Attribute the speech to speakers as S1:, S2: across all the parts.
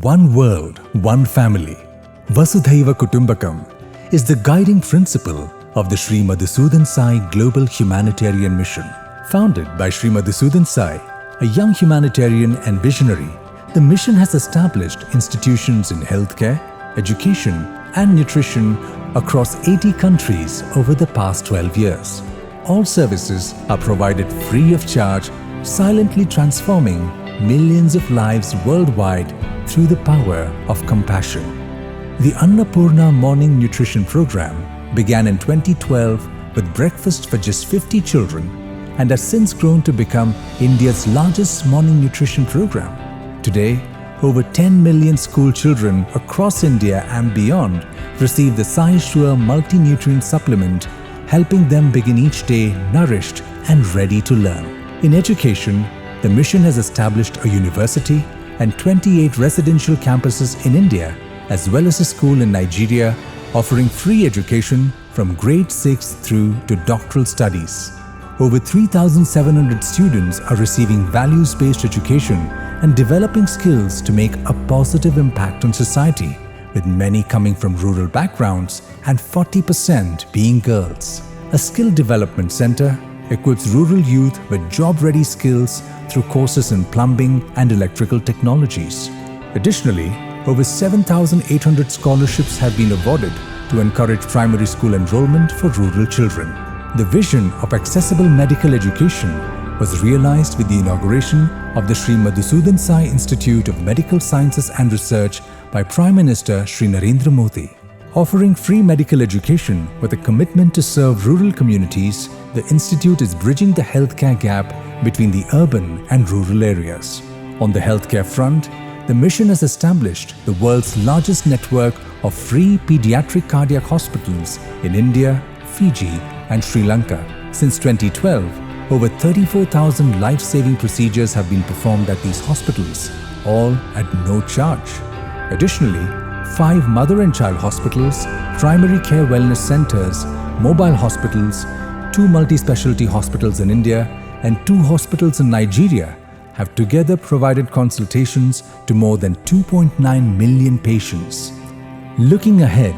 S1: One world, one family. Vasudhaiva Kutumbakam is the guiding principle of the Sri Madhusudan Sai Global Humanitarian Mission. Founded by Sri Madusudan Sai, a young humanitarian and visionary, the mission has established institutions in healthcare, education and nutrition across 80 countries over the past 12 years. All services are provided free of charge, silently transforming millions of lives worldwide through the power of compassion. The Annapurna Morning Nutrition Program began in 2012 with breakfast for just 50 children and has since grown to become India's largest morning nutrition program. Today, over 10 million school children across India and beyond receive the Sai Sure multi-nutrient supplement, helping them begin each day nourished and ready to learn. In education, the mission has established a university and 28 residential campuses in India, as well as a school in Nigeria, offering free education from grade 6 through to doctoral studies. Over 3,700 students are receiving values-based education and developing skills to make a positive impact on society, with many coming from rural backgrounds and 40% being girls. A skill development center equips rural youth with job-ready skills through courses in plumbing and electrical technologies. Additionally, over 7,800 scholarships have been awarded to encourage primary school enrollment for rural children. The vision of accessible medical education was realized with the inauguration of the Sri Madhusudan Sai Institute of Medical Sciences and Research by Prime Minister Sri Narendra Modi. Offering free medical education with a commitment to serve rural communities, the institute is bridging the healthcare gap between the urban and rural areas. On the healthcare front, the mission has established the world's largest network of free pediatric cardiac hospitals in India, Fiji, and Sri Lanka. Since 2012, over 34,000 life-saving procedures have been performed at these hospitals, all at no charge. Additionally, 5 mother and child hospitals, primary care wellness centers, mobile hospitals, 2 multi-specialty hospitals in India, and 2 hospitals in Nigeria have together provided consultations to more than 2.9 million patients. Looking ahead,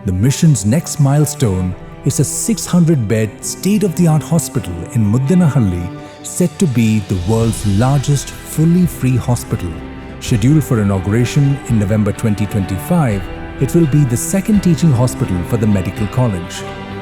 S1: the mission's next milestone is a 600-bed state-of-the-art hospital in Muddanahalli, set to be the world's largest fully free hospital. Scheduled for inauguration in November 2025, it will be the second teaching hospital for the medical college.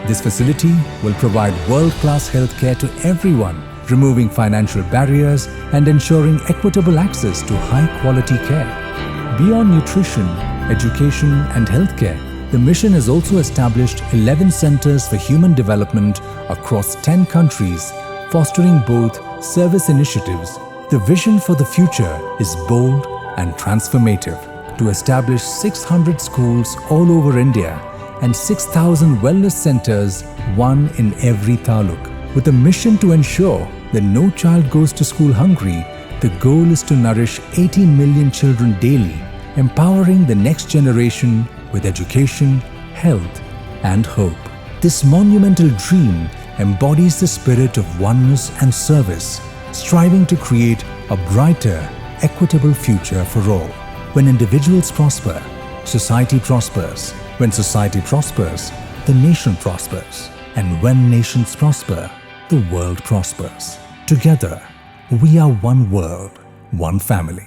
S1: This facility will provide world-class healthcare to everyone, removing financial barriers and ensuring equitable access to high-quality care. Beyond nutrition, education and healthcare, the mission has also established 11 centers for human development across 10 countries, fostering both service initiatives. The vision for the future is bold and transformative: to establish 600 schools all over India and 6,000 wellness centers, one in every taluk. With a mission to ensure that no child goes to school hungry, the goal is to nourish 18 million children daily, empowering the next generation with education, health, and hope. This monumental dream embodies the spirit of oneness and service, striving to create a brighter, equitable future for all. When individuals prosper, society prospers. When society prospers, the nation prospers. And when nations prosper, the world prospers. Together, we are one world, one family.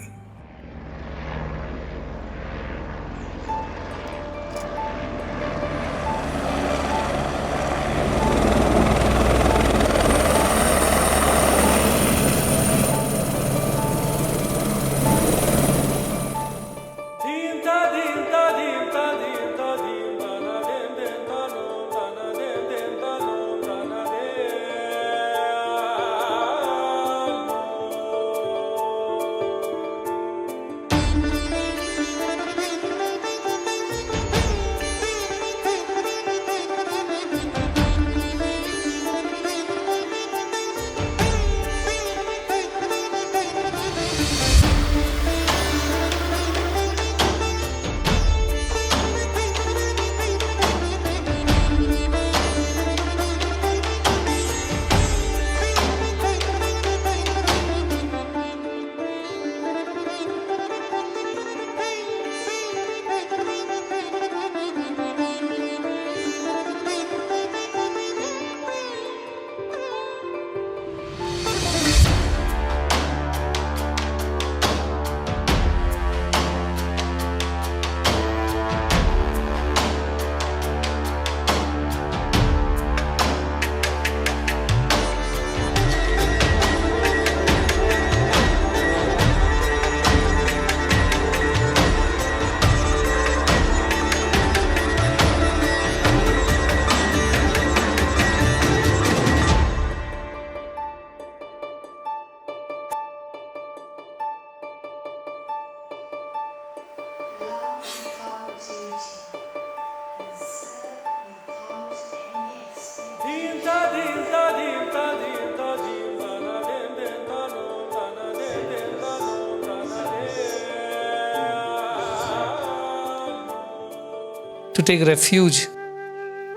S2: To take refuge,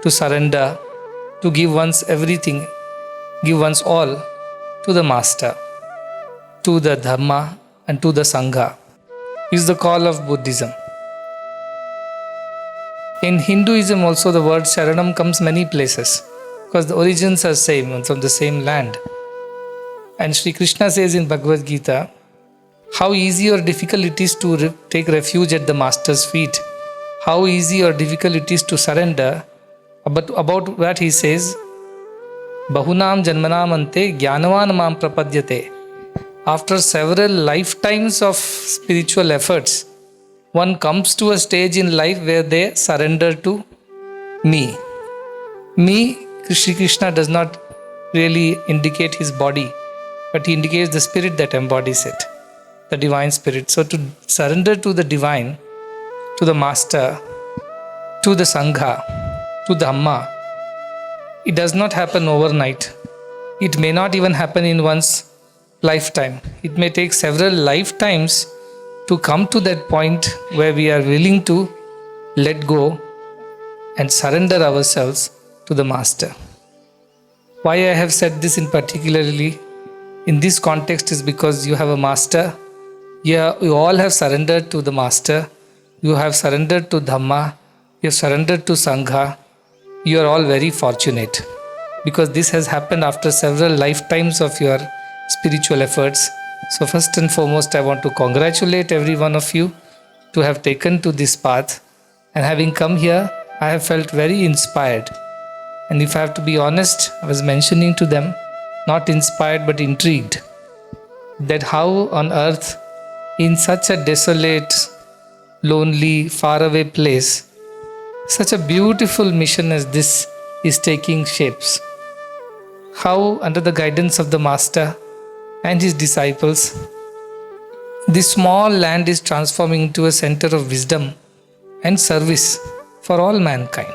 S2: to surrender, to give one's everything, give one's all to the Master, to the Dhamma and to the Sangha is the call of Buddhism. In Hinduism also the word Sharanam comes many places because the origins are same and from the same land. And Sri Krishna says in Bhagavad Gita how easy or difficult it is to take refuge at the Master's feet. How easy or difficult it is to surrender. But about that he says, Bahunam janmanam ante jnanavan mam prapadyate. After several lifetimes of spiritual efforts, one comes to a stage in life where they surrender to me. Me, Sri Krishna does not really indicate his body, but he indicates the spirit that embodies it, the divine spirit. So to surrender to the divine, to the Master, to the Sangha, to Dhamma, it does not happen overnight. It may not even happen in one's lifetime. It may take several lifetimes to come to that point where we are willing to let go and surrender ourselves to the Master. Why I have said this in particularly in this context is because you have a Master. You all have surrendered to the Master. You have surrendered to Dhamma, you have surrendered to Sangha. You are all very fortunate because this has happened after several lifetimes of your spiritual efforts. So first and foremost, I want to congratulate every one of you to have taken to this path. And having come here, I have felt very inspired. And if I have to be honest, I was mentioning to them, not inspired but intrigued, that how on earth, in such a desolate, lonely, faraway place, such a beautiful mission as this is taking shapes. How under the guidance of the Master and his disciples, this small land is transforming into a center of wisdom and service for all mankind.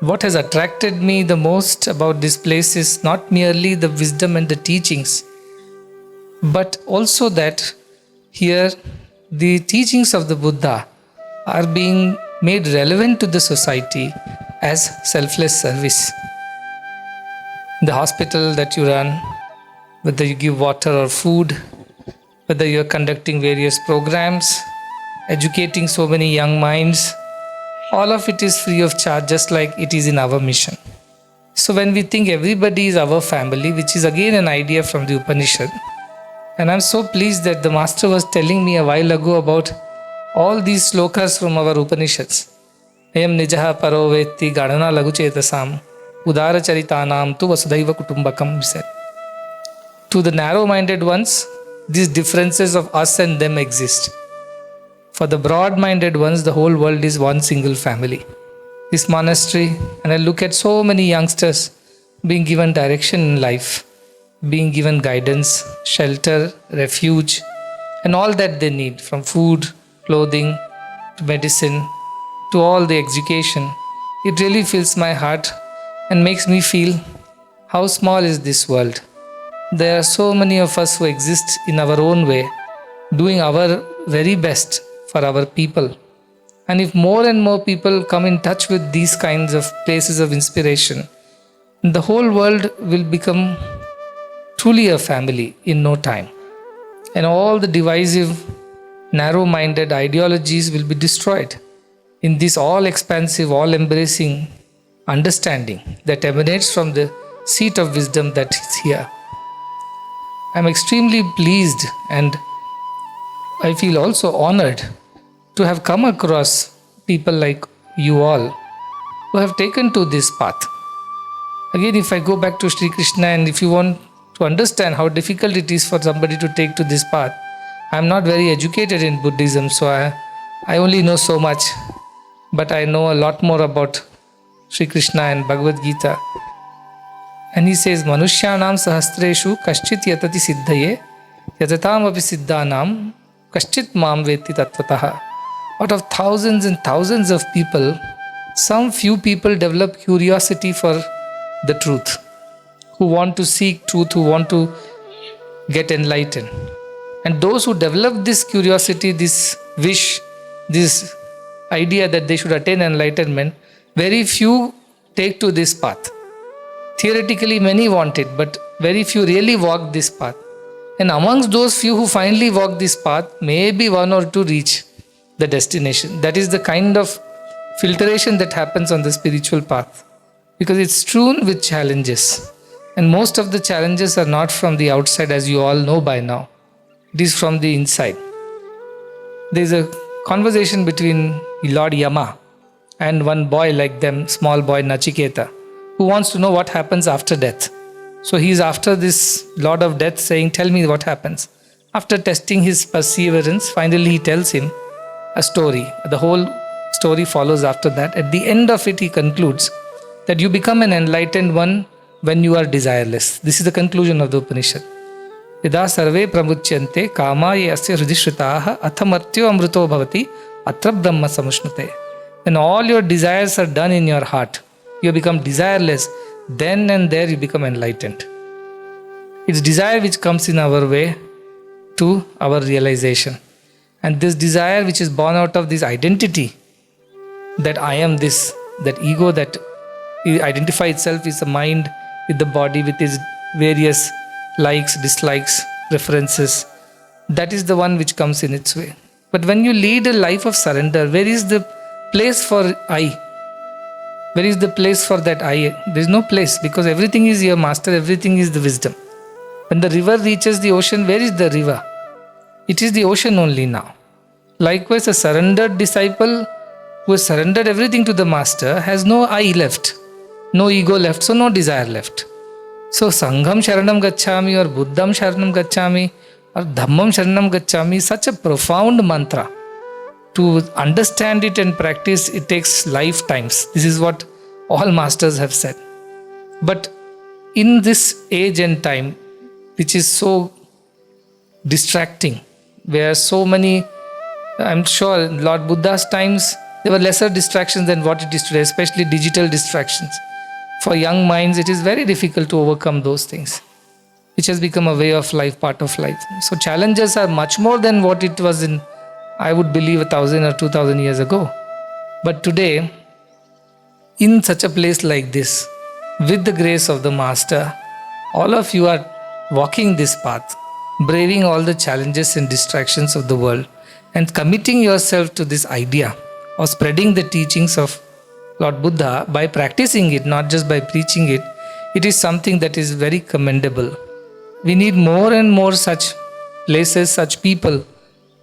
S2: What has attracted me the most about this place is not merely the wisdom and the teachings, but also that here the teachings of the Buddha are being made relevant to the society as selfless service. The hospital that you run, whether you give water or food, whether you are conducting various programs, educating so many young minds, all of it is free of charge, just like it is in our mission. So when we think everybody is our family, which is again an idea from the Upanishad, and I'm so pleased that the Master was telling me a while ago about all these slokas from our Upanishads. Ayam nijaha paro vetti gadana lagu chetasam udara charitanam tu vasudhaiva kutumbakam, he said. To the narrow-minded ones, these differences of us and them exist. For the broad-minded ones, the whole world is one single family. This monastery, and I look at so many youngsters being given direction in life, being given guidance, shelter, refuge, and all that they need, from food, clothing, to medicine, to all the education. It really fills my heart and makes me feel how small is this world. There are so many of us who exist in our own way, doing our very best for our people. And if more and more people come in touch with these kinds of places of inspiration, the whole world will become truly a family in no time. And all the divisive, narrow-minded ideologies will be destroyed in this all-expansive, all-embracing understanding that emanates from the seat of wisdom that is here. I am extremely pleased and I feel also honored to have come across people like you all who have taken to this path. Again, if I go back to Sri Krishna, and if you want to understand how difficult it is for somebody to take to this path, I am not very educated in Buddhism, so I only know so much, but I know a lot more about Sri Krishna and Bhagavad Gita. And he says, Manushyanam sahastreshu kaschit yatati siddhaye yatatam api siddhanam kaschit mam veti tattvataha. Out of thousands and thousands of people, some few people develop curiosity for the truth, who want to seek truth, who want to get enlightened. And those who develop this curiosity, this wish, this idea that they should attain enlightenment, very few take to this path. Theoretically, many want it, but very few really walk this path. And amongst those few who finally walk this path, maybe one or two reach the destination. That is the kind of filtration that happens on the spiritual path, because it's strewn with challenges. And most of the challenges are not from the outside, as you all know by now. It is from the inside. There's a conversation between Lord Yama and one boy like them, small boy Nachiketa, who wants to know what happens after death. So he's after this Lord of Death saying, tell me what happens. After testing his perseverance, finally he tells him a story. The whole story follows after that. At the end of it, he concludes that you become an enlightened one when you are desireless. This is the conclusion of the Upanishad. Yada sarve pramuchyante kamaye asya hridishritaha athamartyo amruto bhavati atra brahma samushnute. When all your desires are done in your heart, you become desireless, then and there you become enlightened. It's desire which comes in our way to our realization. And this desire which is born out of this identity, that I am this, that ego that identify itself is the mind with the body with its various likes, dislikes, preferences, that is the one which comes in its way. But when you lead a life of surrender, where is the place for I? Where is the place for that I? There is no place, because everything is your master, everything is the wisdom. When the river reaches the ocean, where is the river? It is the ocean only now. Likewise, a surrendered disciple who has surrendered everything to the master has no I left, no ego left, so no desire left. So Sangham Sharanam Gacchami or Buddham Sharanam Gacchami or Dhammam Sharanam Gacchami is such a profound mantra. To understand it and practice, it takes lifetimes. This is what all masters have said. But in this age and time, which is so distracting, where so many, I'm sure in Lord Buddha's times, there were lesser distractions than what it is today, especially digital distractions. For young minds, it is very difficult to overcome those things, which has become a way of life, part of life. So challenges are much more than what it was in, I would believe, 1,000 or 2,000 years ago. But today, in such a place like this, with the grace of the Master, all of you are walking this path, braving all the challenges and distractions of the world, and committing yourself to this idea of spreading the teachings of Lord Buddha by practicing it, not just by preaching it. It is something that is very commendable. We need more and more such places, such people,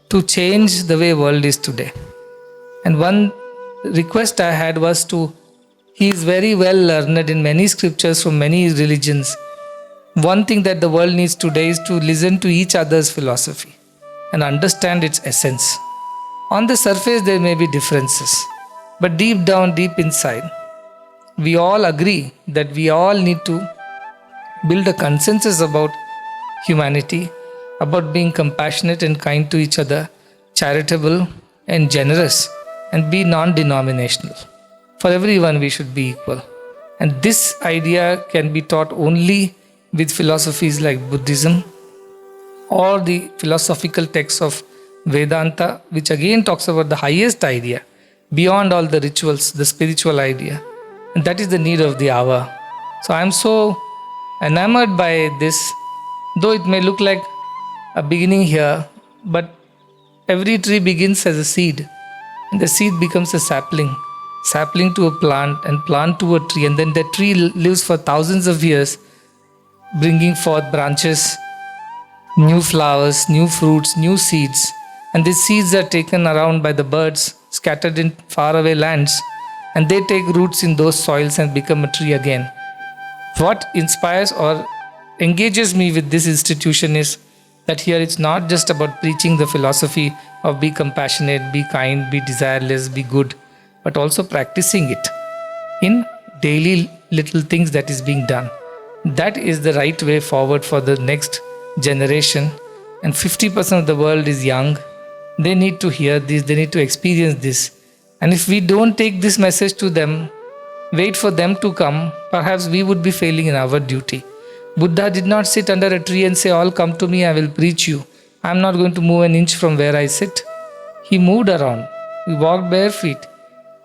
S2: to change the way world is today. And one request I had was he is very well learned in many scriptures from many religions. One thing that the world needs today is to listen to each other's philosophy and understand its essence. On the surface there may be differences, but deep down, deep inside, we all agree that we all need to build a consensus about humanity, about being compassionate and kind to each other, charitable and generous, and be non-denominational. For everyone we should be equal. And this idea can be taught only with philosophies like Buddhism or the philosophical texts of Vedanta, which again talks about the highest idea, beyond all the rituals, the spiritual idea. And that is the need of the hour. So I am so enamored by this, though it may look like a beginning here, but every tree begins as a seed, and the seed becomes a sapling to a plant, and plant to a tree, and then the tree lives for thousands of years, bringing forth branches, new flowers, new fruits, new seeds. And these seeds are taken around by the birds scattered in faraway lands, and they take roots in those soils and become a tree again. What inspires or engages me with this institution is that here it's not just about preaching the philosophy of be compassionate, be kind, be desireless, be good, but also practicing it in daily little things that is being done. That is the right way forward for the next generation. And 50% of the world is young. They need to hear this, they need to experience this. And if we don't take this message to them, wait for them to come, perhaps we would be failing in our duty. Buddha did not sit under a tree and say, all come to me, I will preach you. I am not going to move an inch from where I sit. He moved around. He walked bare feet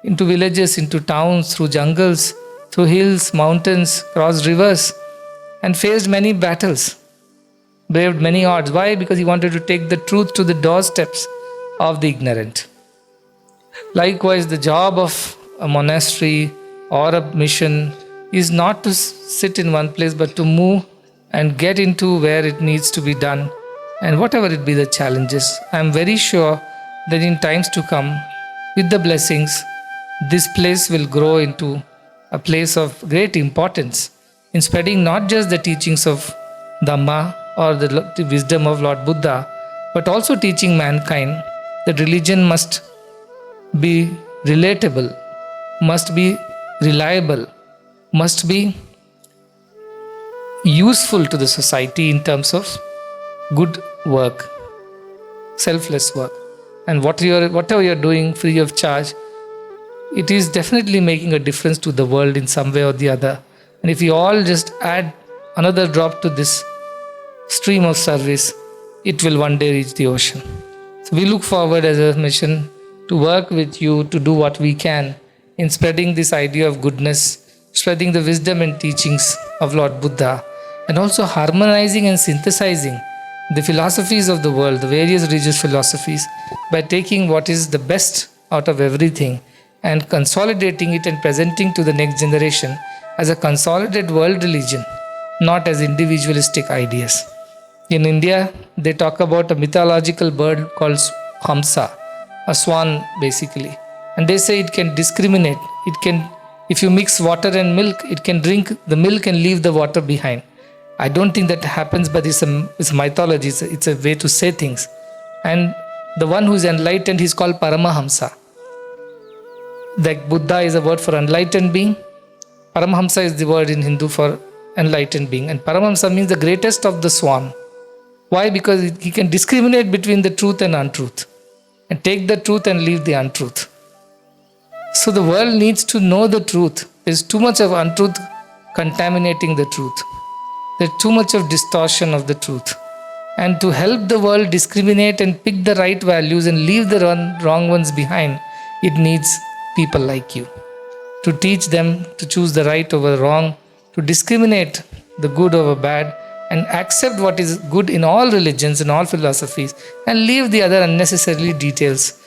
S2: into villages, into towns, through jungles, through hills, mountains, crossed rivers, and faced many battles, braved many odds. Why? Because he wanted to take the truth to the doorsteps of the ignorant. Likewise, the job of a monastery or a mission is not to sit in one place, but to move and get into where it needs to be done. And whatever it be the challenges, I am very sure that in times to come, with the blessings, this place will grow into a place of great importance in spreading not just the teachings of Dhamma or the wisdom of Lord Buddha, but also teaching mankind that religion must be relatable, must be reliable, must be useful to the society in terms of good work, selfless work. And whatever you're doing free of charge, it is definitely making a difference to the world in some way or the other. And if we all just add another drop to this stream of service, it will one day reach the ocean. So we look forward as a mission to work with you to do what we can in spreading this idea of goodness, spreading the wisdom and teachings of Lord Buddha, and also harmonizing and synthesizing the philosophies of the world, the various religious philosophies, by taking what is the best out of everything and consolidating it and presenting to the next generation as a consolidated world religion, not as individualistic ideas. In India, they talk about a mythological bird called Hamsa, a swan basically. And they say it can discriminate. It can, if you mix water and milk, it can drink the milk and leave the water behind. I don't think that happens, but it's a mythology. It's a way to say things. And the one who is enlightened, he's called Paramahamsa. Like Buddha is a word for enlightened being. Paramahamsa is the word in Hindu for enlightened being. And Paramahamsa means the greatest of the swan. Why? Because he can discriminate between the truth and untruth, and take the truth and leave the untruth. So the world needs to know the truth. There's too much of untruth contaminating the truth. There's too much of distortion of the truth. And to help the world discriminate and pick the right values and leave the wrong ones behind, it needs people like you. To teach them to choose the right over wrong, to discriminate the good over bad, and accept what is good in all religions and all philosophies, and leave the other unnecessary details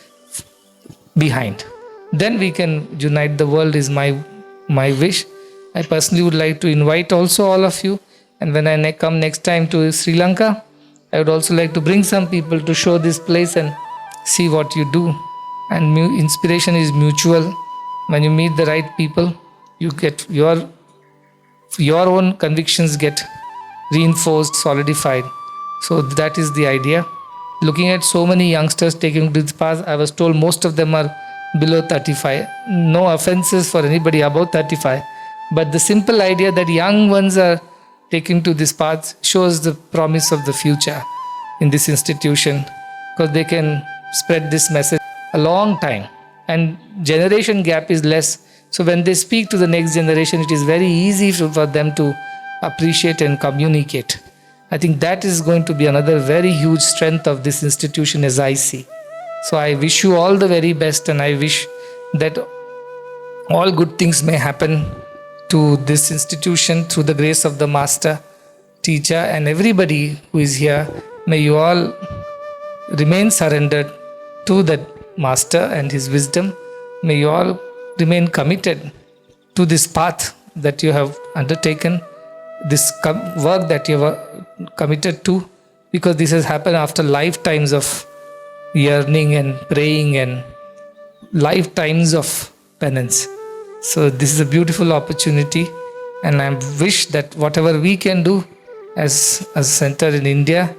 S2: behind. Then we can unite the world, is my wish. I personally would like to invite also all of you. And when I come next time to Sri Lanka, I would also like to bring some people to show this place and see what you do. And inspiration is mutual. When you meet the right people, you get your own convictions get reinforced, solidified. So that is the idea. Looking at so many youngsters taking this path, I was told most of them are below 35. No offenses for anybody above 35. But the simple idea that young ones are taking to this path shows the promise of the future in this institution, because they can spread this message a long time and generation gap is less. So when they speak to the next generation, it is very easy for them to appreciate and communicate. I think that is going to be another very huge strength of this institution as I see. So I wish you all the very best, and I wish that all good things may happen to this institution through the grace of the Master, Teacher, and everybody who is here. May you all remain surrendered to that Master and his wisdom. May you all remain committed to this path that you have undertaken, this work that you have committed to, because this has happened after lifetimes of yearning and praying and lifetimes of penance. So this is a beautiful opportunity, and I wish that whatever we can do as a center in India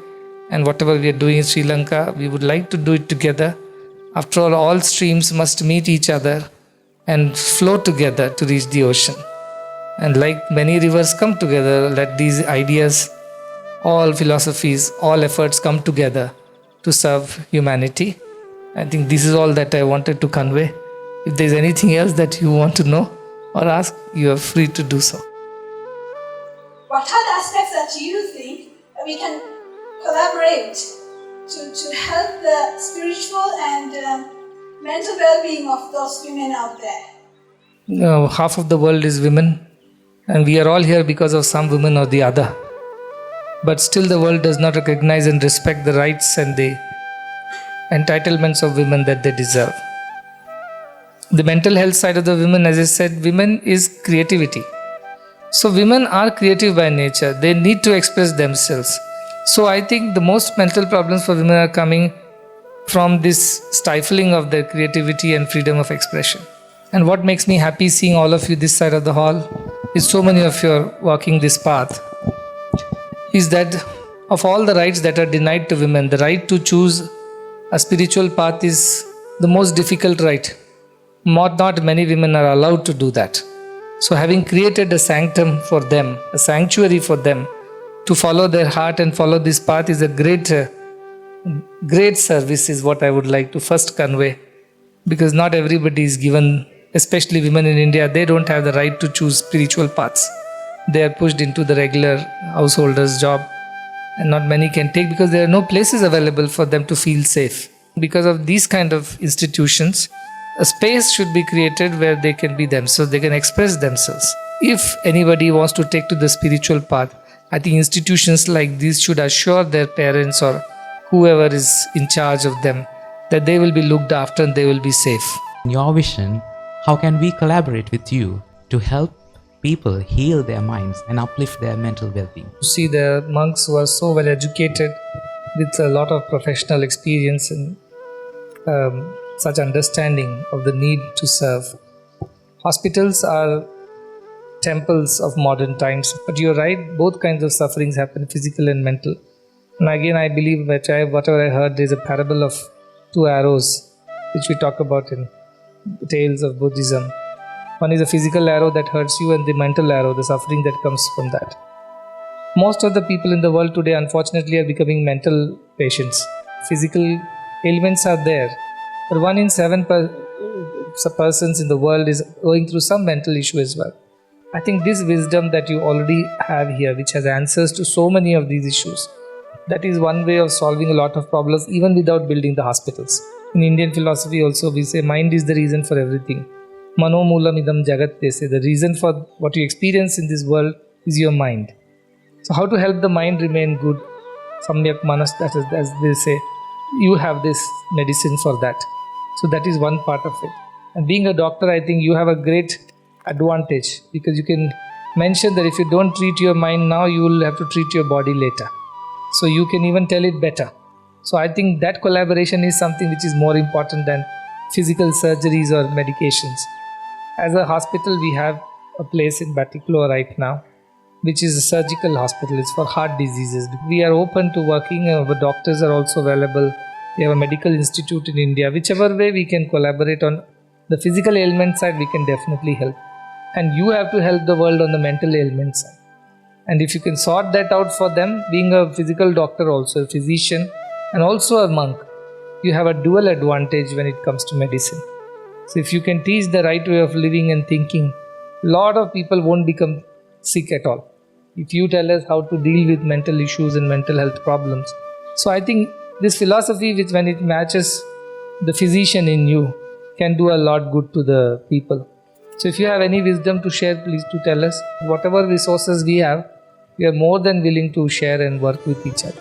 S2: and whatever we are doing in Sri Lanka, we would like to do it together. After all streams must meet each other and flow together to reach the ocean. And like many rivers come together, let these ideas, all philosophies, all efforts come together to serve humanity. I think this is all that I wanted to convey. If there's anything else that you want to know, or ask, you are free to do so.
S3: What are the aspects that you think we can collaborate to help the spiritual and mental well-being of those women out there?
S2: Half of the world is women, and we are all here because of some woman or the other. But still the world does not recognize and respect the rights and the entitlements of women that they deserve. The mental health side of the women, as I said, women is creativity. So women are creative by nature. They need to express themselves. So I think the most mental problems for women are coming from this stifling of their creativity and freedom of expression. And what makes me happy seeing all of you this side of the hall is so many of you are walking this path, is that of all the rights that are denied to women, the right to choose a spiritual path is the most difficult right. Not many women are allowed to do that. So having created a sanctum for them, a sanctuary for them to follow their heart and follow this path is a great service, is what I would like to first convey. Because not everybody is given, especially women in India, they don't have the right to choose spiritual paths. They are pushed into the regular householder's job, and not many can take because there are no places available for them to feel safe. Because of these kind of institutions, a space should be created where they can be themselves, they can express themselves. If anybody wants to take to the spiritual path, I think institutions like these should assure their parents or whoever is in charge of them that they will be looked after and they will be safe.
S4: In your vision, how can we collaborate with you to help people heal their minds and uplift their mental well-being?
S2: You see the monks who are so well educated with a lot of professional experience and such understanding of the need to serve. Hospitals are temples of modern times, but you're right, both kinds of sufferings happen, physical and mental. And again, I believe that whatever I heard, there's a parable of two arrows, which we talk about in the tales of Buddhism. One is a physical arrow that hurts you, and the mental arrow, the suffering that comes from that. Most of the people in the world today, unfortunately, are becoming mental patients. Physical ailments are there, but 1 in 7 persons in the world is going through some mental issue as well. I think this wisdom that you already have here, which has answers to so many of these issues, that is one way of solving a lot of problems even without building the hospitals. In Indian philosophy also, we say mind is the reason for everything. Mano moolam idam jagat, they say. The reason for what you experience in this world is your mind. So how to help the mind remain good? Samyak manas, that is, as they say, you have this medicine for that. So that is one part of it. And being a doctor, I think you have a great advantage, because you can mention that if you don't treat your mind now, you will have to treat your body later. So you can even tell it better. So I think that collaboration is something which is more important than physical surgeries or medications. As a hospital, we have a place in Batticaloa right now, which is a surgical hospital. It's for heart diseases. We are open to working. Our doctors are also available. We have a medical institute in India. Whichever way we can collaborate on the physical ailment side, we can definitely help. And you have to help the world on the mental ailment side. And if you can sort that out for them, being a physical doctor also, a physician, and also a monk, you have a dual advantage when it comes to medicine. So if you can teach the right way of living and thinking, a lot of people won't become sick at all. If you tell us how to deal with mental issues and mental health problems. So I think this philosophy, which when it matches the physician in you, can do a lot good to the people. So if you have any wisdom to share, please do tell us. Whatever resources we have, we are more than willing to share and work with each other.